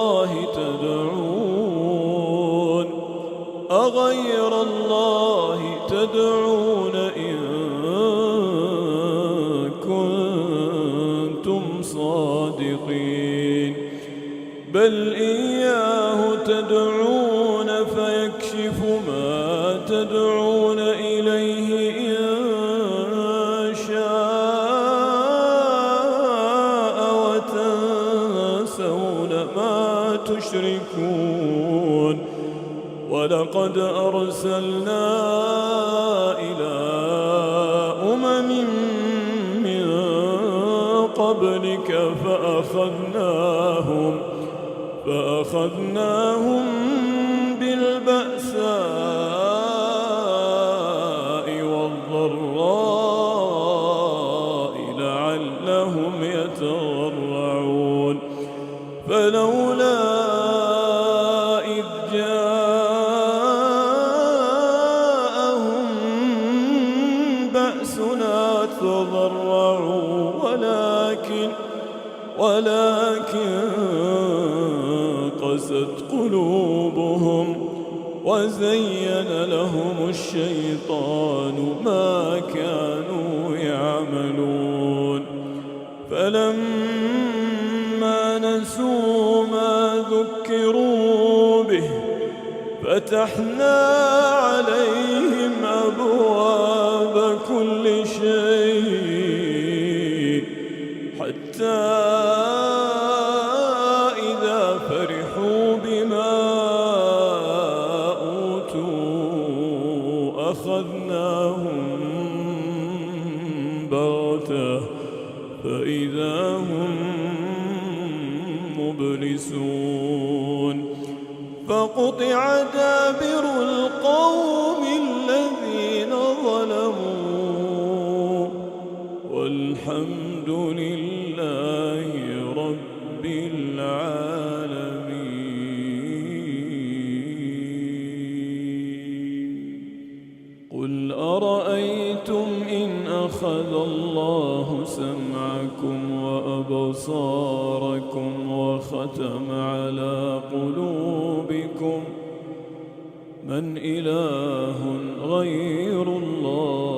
الله تدعون أغير الله تدعون إن كنتم صادقين بل إياه تدعون فيكشف ما تدعون إليه إن شاء وتنسون ما تشركون ولقد أرسلنا إلى أمم من قبلك فأخذناهم بالبأساء والضراء لعلهم يتضرعون فلولا إذ جاءهم بأسنا تضرعوا ولكن قست قلوبهم وزين لهم الشيطان ما كانوا يعملون فلما نسوا ما ذكروا به فتحنا عليهم أبواب كل شيء حتى إذا فرحوا بما أوتوا أخذناهم بغتة فإذا هم مبلسون فقطع دابر القوم الذين ظلموا والحمد لله رب العالمين قل أرأيتم إن أخذ الله سمعكم وأبصاركم وختم على قلوبكم من إله غير الله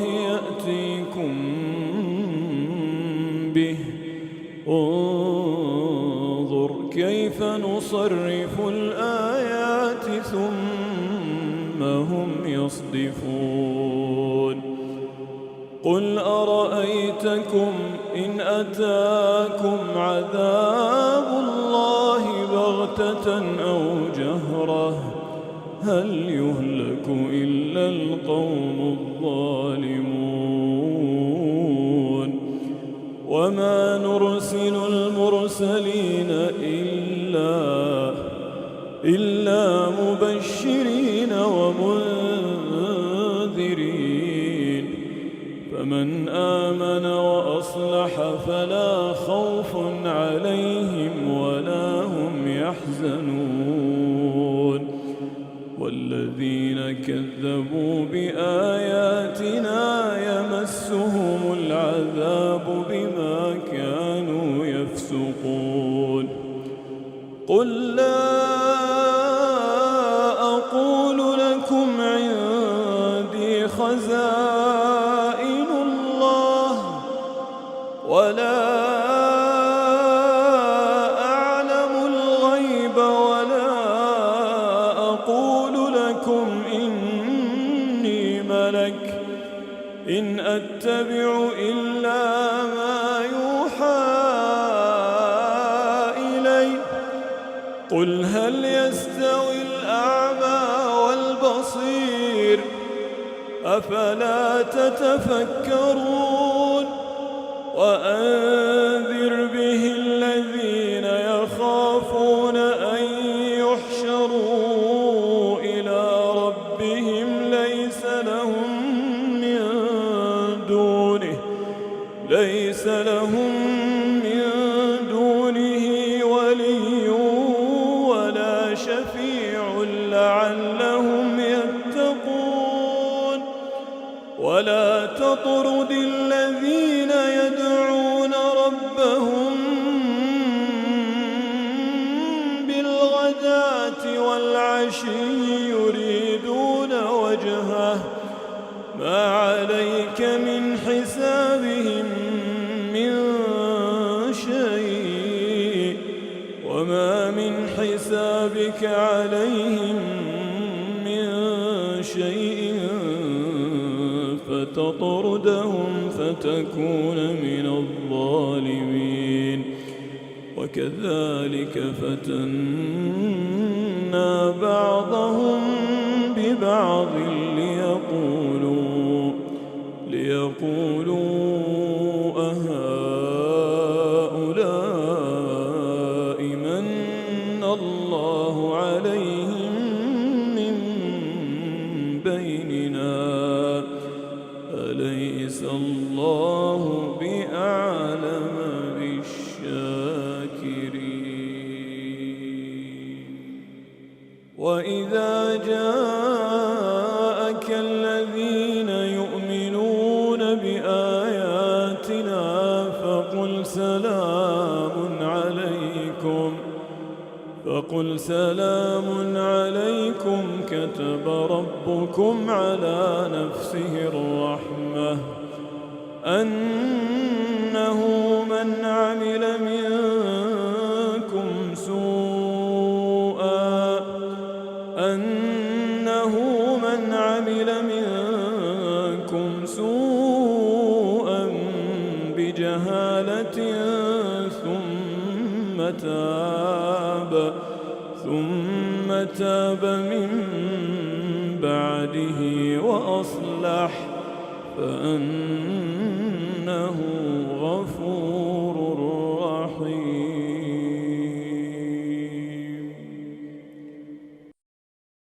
يأتيكم به انظر كيف نصرف الآيات ثم هم يصدفون قل أرأيتكم إن أتاكم عذاب الله بغتة أو جهرة هل يهلك إلا القوم الظالمون وما نرسل المرسلين إلا مبشرين ومنذرين فمن آمن وأصلح فلا خوف عليهم ولا هم يحزنون والذين كذبوا بآياتنا يمسهم العذاب بما كانوا يفسقون قل لا أقول لكم عندي خزائن الله ولا أعلم الغيب ولا أقول لكم إني ملك إن أتبع إلا ما يوحى إلي قل هل يستوي الأعمى والبصير أفلا تتفكرون وأنذر به الذين يخافون أن يحشروا إلى ربهم ليس لهم من دونه ولي ولا شفيع لعلهم يتقون ولا تطرد الذين حسابك عليهم من شيء فتطردهم فتكون من الظالمين وكذلك فتنا بعضهم ببعض ليقولوا أهؤلاء من الله عليهم من بيننا أليس الله بأعلم بالشاكرين وإذا جاءك الذين يؤمنون بآياتنا فقل سلام عليكم كتب ربكم على نفسه الرحمة أنه من عمل منكم سوءا بجهالة ثم تاب من بعده وأصلح فأنه غفور